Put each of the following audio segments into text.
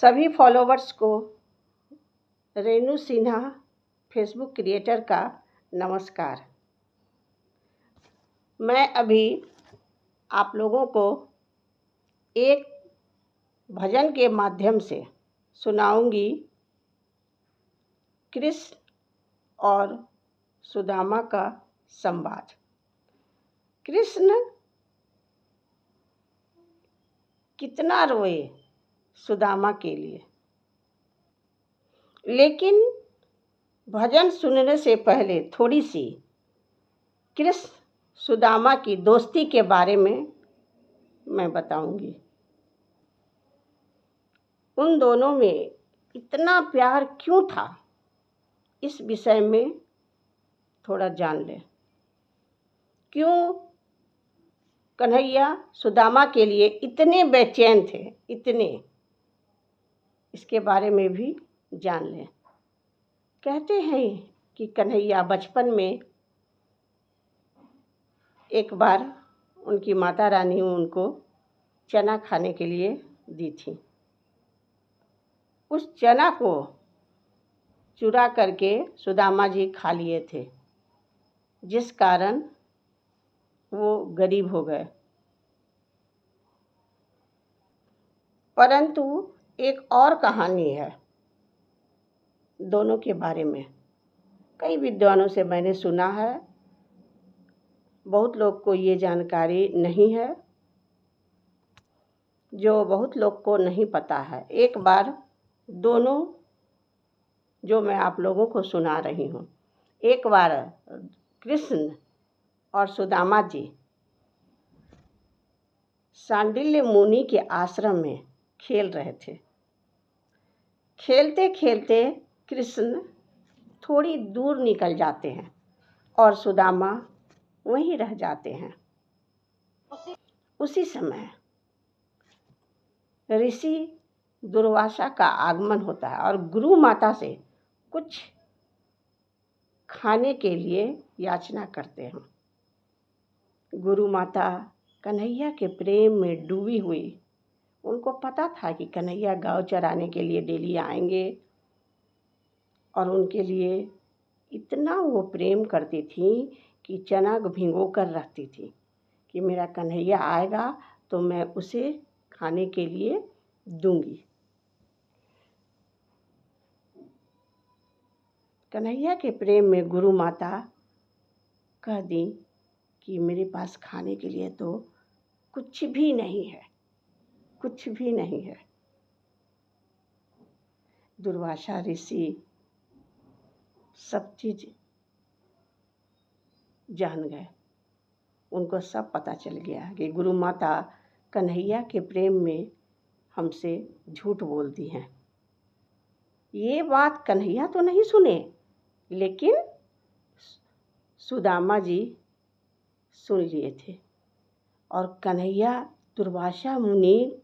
सभी फॉलोवर्स को Renu Sinha Facebook creator का नमस्कार। मैं अभी आप लोगों को एक भजन के माध्यम से सुनाऊंगी कृष्ण और सुदामा का संवाद। कृष्ण कितना रोए सुदामा के लिए, लेकिन भजन सुनने से पहले थोड़ी सी कृष्ण सुदामा की दोस्ती के बारे में मैं बताऊंगी। उन दोनों में इतना प्यार क्यों था, इस विषय में थोड़ा जान लें। क्यों कन्हैया सुदामा के लिए इतने बेचैन थे, इसके बारे में भी जान लें। कहते हैं कि कन्हैया बचपन में एक बार उनकी माता रानी उनको चना खाने के लिए दी थी। उस चना को चुरा करके सुदामा जी खा लिए थे, जिस कारण वो गरीब हो गए। परंतु एक और कहानी है दोनों के बारे में। कई विद्वानों से मैंने सुना है, बहुत लोग को ये जानकारी नहीं है, जो बहुत लोग को नहीं पता है। एक बार दोनों, जो मैं आप लोगों को सुना रही हूँ, एक बार कृष्ण और सुदामा जी सांडिल्य मुनि के आश्रम में खेल रहे थे। खेलते खेलते कृष्ण थोड़ी दूर निकल जाते हैं और सुदामा वहीं रह जाते हैं। उसी समय ऋषि दुर्वासा का आगमन होता है और गुरु माता से कुछ खाने के लिए याचना करते हैं। गुरु माता कन्हैया के प्रेम में डूबी हुई, उनको पता था कि कन्हैया गांव चराने के लिए डेली आएंगे और उनके लिए इतना वो प्रेम करती थी कि चना भिगो कर रखती थी कि मेरा कन्हैया आएगा तो मैं उसे खाने के लिए दूंगी। कन्हैया के प्रेम में गुरु माता कह दी कि मेरे पास खाने के लिए तो कुछ भी नहीं है, कुछ भी नहीं है। दुर्वासा ऋषि सब चीज़ जान गए, उनको सब पता चल गया कि गुरु माता कन्हैया के प्रेम में हमसे झूठ बोलती हैं। ये बात कन्हैया तो नहीं सुने, लेकिन सुदामा जी सुन लिए थे। और कन्हैया दुर्वासा मुनि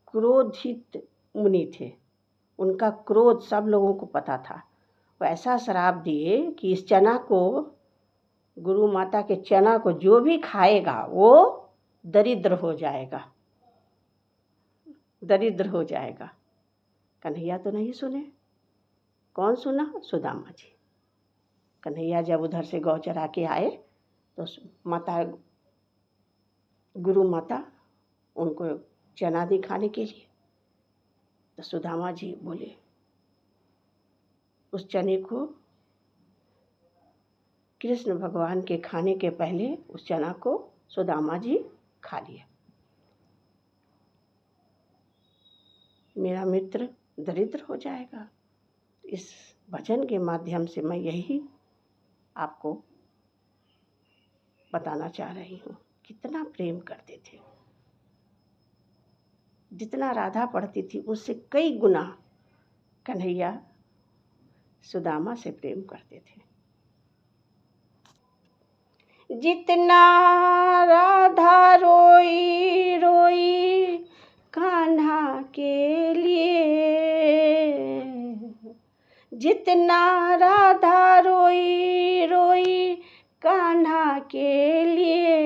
क्रोधित मुनि थे, उनका क्रोध सब लोगों को पता था। वो ऐसा श्राप दिए कि इस चना को, गुरु माता के चना को जो भी खाएगा वो दरिद्र हो जाएगा, दरिद्र हो जाएगा। कन्हैया तो नहीं सुने। कौन सुना? सुदामा जी। कन्हैया जब उधर से गौ चरा के आए तो माता, गुरु माता उनको चना दी खाने के लिए। तो सुदामा जी बोले, उस चने को कृष्ण भगवान के खाने के पहले उस चना को सुदामा जी खा लिए। मेरा मित्र दरिद्र हो जाएगा। इस भजन के माध्यम से मैं यही आपको बताना चाह रही हूँ। कितना प्रेम करते थे, जितना राधा पढ़ती थी उससे कई गुना कन्हैया सुदामा से प्रेम करते थे। जितना राधा रोई रोई कान्हा के लिए, जितना राधा रोई रोई कान्हा के लिए,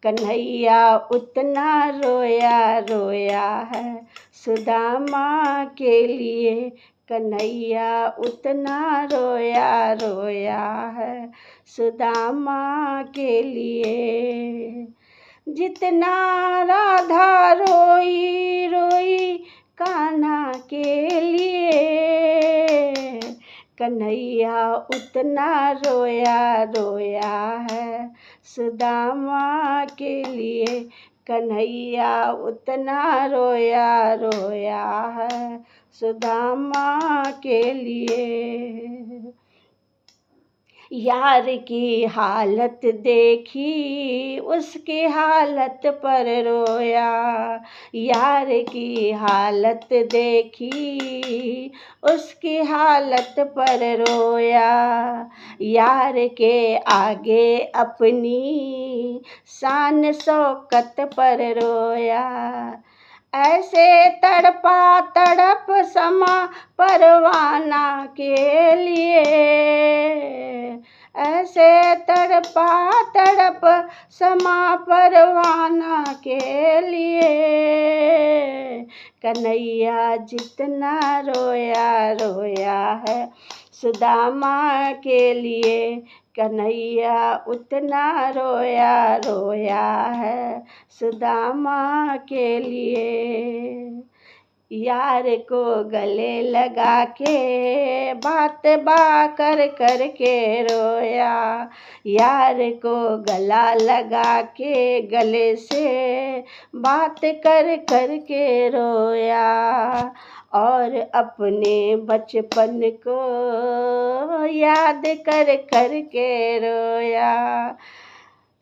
कन्हैया उतना रोया रोया है सुदामा के लिए। कन्हैया उतना रोया रोया है सुदामा के लिए। जितना राधा रोई रोई कान्हा के लिए, कन्हैया उतना रोया रोया है सुदामा के लिए। कन्हैया उतना रोया रोया है सुदामा के लिए। यार की हालत देखी उसकी हालत पर रोया। यार की हालत देखी उसकी हालत पर रोया। यार के आगे अपनी शान शौकत पर रोया। ऐसे तड़पा तड़प समा परवाना के लिए। ऐसे तड़पा तड़प समा परवाना के लिए। कन्हैया जितना रोया रोया है सुदामा के लिए। कन्हैया उतना रोया रोया है सुदामा के लिए। यार को गले लगा के बात बा कर कर के रोया। यार को गला लगा के गले से बात कर कर के रोया। और अपने बचपन को याद कर कर के रोया।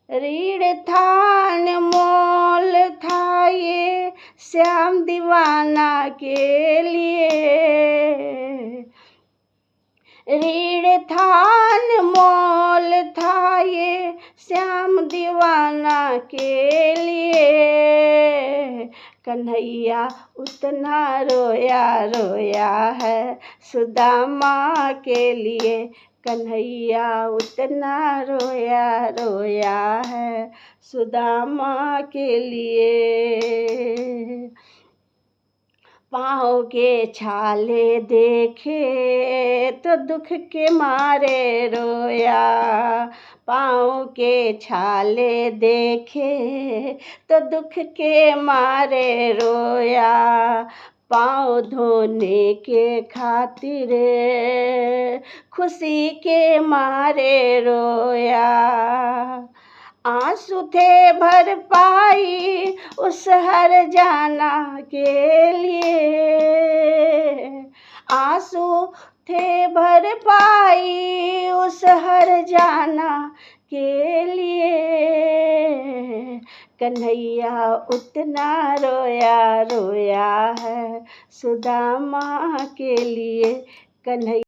रीढ़ था अनमोल था ये श्याम दीवाना के लिए। रीढ़ था अनमोल था ये श्याम दीवाना के लिए। कन्हैया उतना रोया रोया है सुदामा के लिए। कन्हैया उतना रोया रोया है सुदामा के लिए। पाँव के छाले देखे तो दुख के मारे रोया। पाँव के छाले देखे तो दुख के मारे रोया। पाँव धोने के खातिर खुशी के मारे रोया। आंसू थे भर पाई उस हर जाना के लिए। आंसू थे भर पाई उस हर जाना के लिए। कन्हैया उतना रोया रोया है सुदामा के लिए। कन्हैया